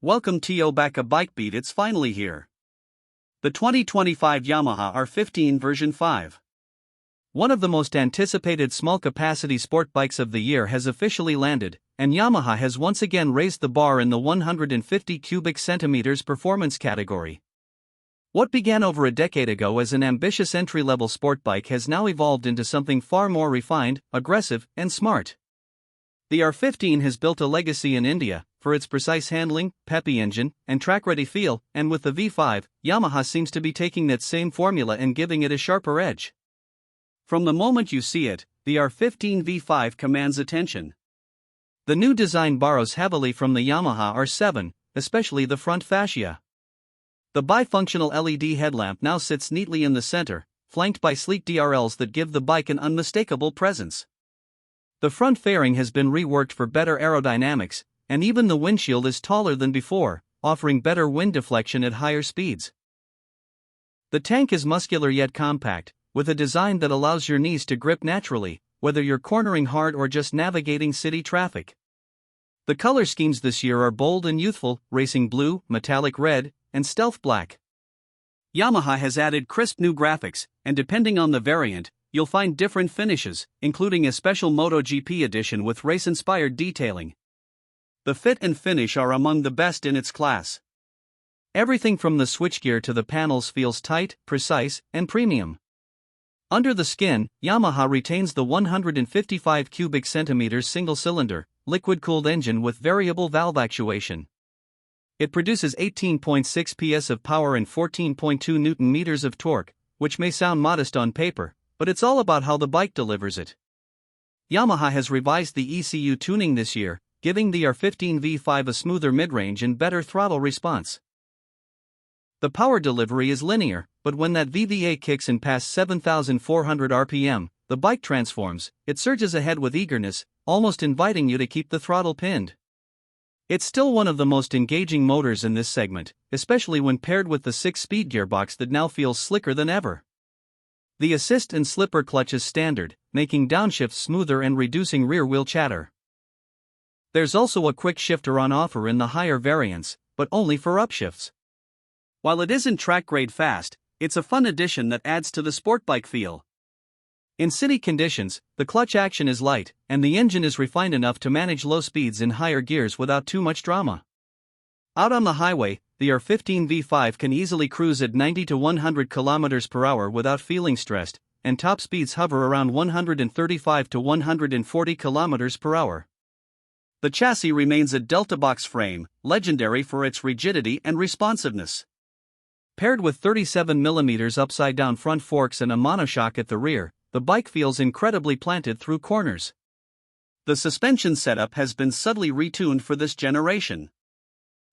Welcome to back a bike beat, it's finally here. The 2025 Yamaha R15 version 5. One of the most anticipated small-capacity sport bikes of the year has officially landed, and Yamaha has once again raised the bar in the 150 cubic centimeters performance category. What began over a decade ago as an ambitious entry-level sport bike has now evolved into something far more refined, aggressive, and smart. The R15 has built a legacy in India for its precise handling, peppy engine, and track-ready feel, and with the V5, Yamaha seems to be taking that same formula and giving it a sharper edge. From the moment you see it, the R15 V5 commands attention. The new design borrows heavily from the Yamaha R7, especially the front fascia. The bifunctional LED headlamp now sits neatly in the center, flanked by sleek DRLs that give the bike an unmistakable presence. The front fairing has been reworked for better aerodynamics, and even the windshield is taller than before, offering better wind deflection at higher speeds. The tank is muscular yet compact, with a design that allows your knees to grip naturally, whether you're cornering hard or just navigating city traffic. The color schemes this year are bold and youthful: racing blue, metallic red, and stealth black. Yamaha has added crisp new graphics, and depending on the variant, you'll find different finishes, including a special MotoGP edition with race-inspired detailing. The fit and finish are among the best in its class. Everything from the switchgear to the panels feels tight, precise, and premium. Under the skin, Yamaha retains the 155 cubic centimeters single-cylinder, liquid-cooled engine with variable valve actuation. It produces 18.6 PS of power and 14.2 Nm of torque, which may sound modest on paper, but it's all about how the bike delivers it. Yamaha has revised the ECU tuning this year, giving the R15 V5 a smoother mid-range and better throttle response. The power delivery is linear, but when that VVA kicks in past 7,400 RPM, the bike transforms. It surges ahead with eagerness, almost inviting you to keep the throttle pinned. It's still one of the most engaging motors in this segment, especially when paired with the 6-speed gearbox that now feels slicker than ever. The assist and slipper clutch is standard, making downshifts smoother and reducing rear-wheel chatter. There's also a quick shifter on offer in the higher variants, but only for upshifts. While it isn't track-grade fast, it's a fun addition that adds to the sport bike feel. In city conditions, the clutch action is light, and the engine is refined enough to manage low speeds in higher gears without too much drama. Out on the highway, the R15 V5 can easily cruise at 90 to 100 km per hour without feeling stressed, and top speeds hover around 135 to 140 km per hour. The chassis remains a Delta box frame, legendary for its rigidity and responsiveness. Paired with 37mm upside-down front forks and a monoshock at the rear, the bike feels incredibly planted through corners. The suspension setup has been subtly retuned for this generation.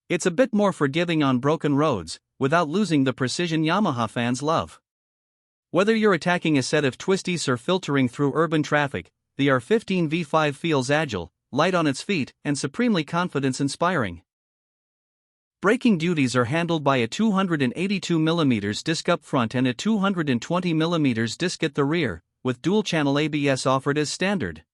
It's a bit more forgiving on broken roads, without losing the precision Yamaha fans love. Whether you're attacking a set of twisties or filtering through urban traffic, the R15 V5 feels agile, light on its feet, and supremely confidence-inspiring. Braking duties are handled by a 282mm disc up front and a 220mm disc at the rear, with dual-channel ABS offered as standard.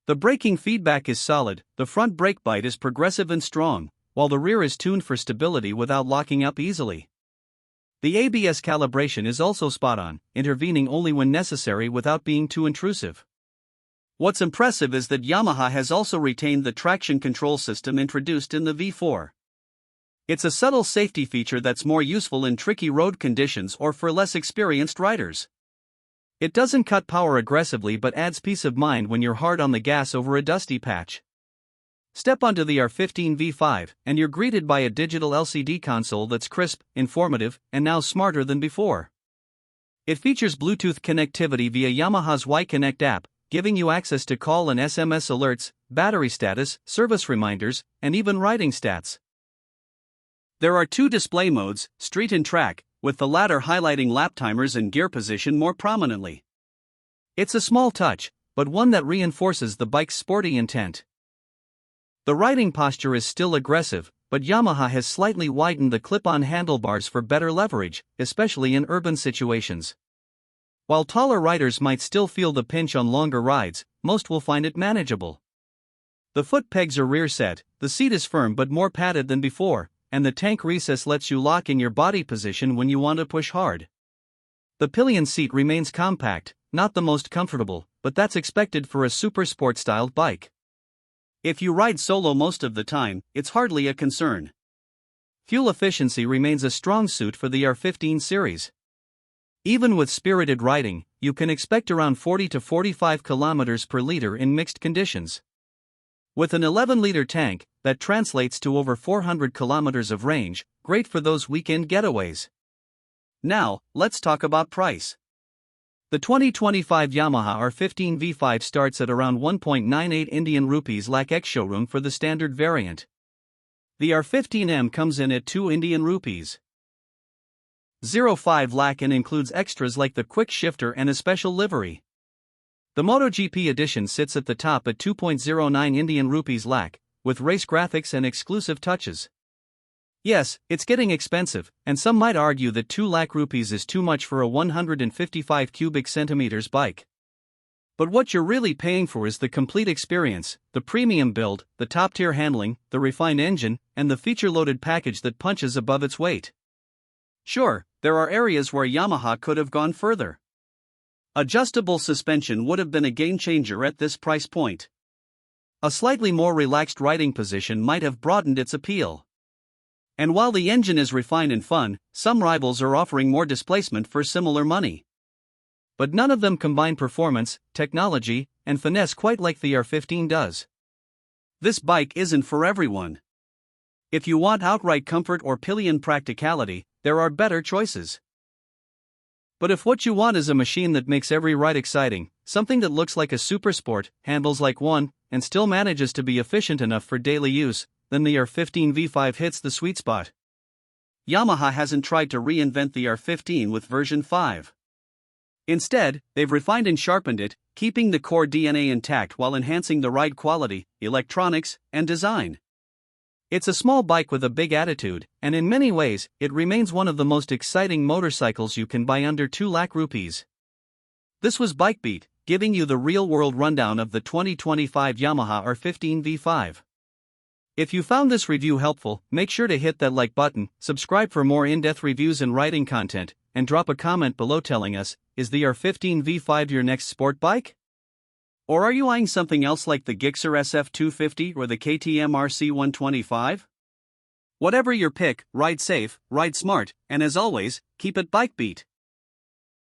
The braking feedback is solid, the front brake bite is progressive and strong, while the rear is tuned for stability without locking up easily. The ABS calibration is also spot-on, intervening only when necessary without being too intrusive. What's impressive is that Yamaha has also retained the traction control system introduced in the V4. It's a subtle safety feature that's more useful in tricky road conditions or for less experienced riders. It doesn't cut power aggressively but adds peace of mind when you're hard on the gas over a dusty patch. Step onto the R15 V5, and you're greeted by a digital LCD console that's crisp, informative, and now smarter than before. It features Bluetooth connectivity via Yamaha's Y-Connect app, giving you access to call and SMS alerts, battery status, service reminders, and even riding stats. There are two display modes, Street and Track, with the latter highlighting lap timers and gear position more prominently. It's a small touch, but one that reinforces the bike's sporty intent. The riding posture is still aggressive, but Yamaha has slightly widened the clip-on handlebars for better leverage, especially in urban situations. While taller riders might still feel the pinch on longer rides, most will find it manageable. The foot pegs are rear set, the seat is firm but more padded than before, and the tank recess lets you lock in your body position when you want to push hard. The pillion seat remains compact, not the most comfortable, but that's expected for a super sport-styled bike. If you ride solo most of the time, it's hardly a concern. Fuel efficiency remains a strong suit for the R15 series. Even with spirited riding, you can expect around 40 to 45 km per liter in mixed conditions. With an 11-liter tank, that translates to over 400 km of range, great for those weekend getaways. Now, let's talk about price. The 2025 Yamaha R15 V5 starts at around 1.98 Indian rupees lakh ex-showroom for the standard variant. The R15M comes in at 2 Indian rupees. 0.5 lakh and includes extras like the quick shifter and a special livery. The MotoGP edition sits at the top at 2.09 Indian rupees lakh, with race graphics and exclusive touches. Yes, it's getting expensive, and some might argue that 2 lakh rupees is too much for a 155 cubic centimeters bike. But what you're really paying for is the complete experience, the premium build, the top-tier handling, the refined engine, and the feature-loaded package that punches above its weight. Sure, there are areas where Yamaha could have gone further. Adjustable suspension would have been a game-changer at this price point. A slightly more relaxed riding position might have broadened its appeal. And while the engine is refined and fun, some rivals are offering more displacement for similar money. But none of them combine performance, technology, and finesse quite like the R15 does. This bike isn't for everyone. If you want outright comfort or pillion practicality, there are better choices. But if what you want is a machine that makes every ride exciting, something that looks like a super sport, handles like one, and still manages to be efficient enough for daily use, then the R15 V5 hits the sweet spot. Yamaha hasn't tried to reinvent the R15 with version 5. Instead, they've refined and sharpened it, keeping the core DNA intact while enhancing the ride quality, electronics, and design. It's a small bike with a big attitude, and in many ways, it remains one of the most exciting motorcycles you can buy under 2 lakh rupees. This was BikeBeat, giving you the real-world rundown of the 2025 Yamaha R15 V5. If you found this review helpful, make sure to hit that like button, subscribe for more in-depth reviews and riding content, and drop a comment below telling us, is the R15 V5 your next sport bike? Or are you eyeing something else like the Gixxer SF250 or the KTM RC125? Whatever your pick, ride safe, ride smart, and as always, keep it BikeBeat.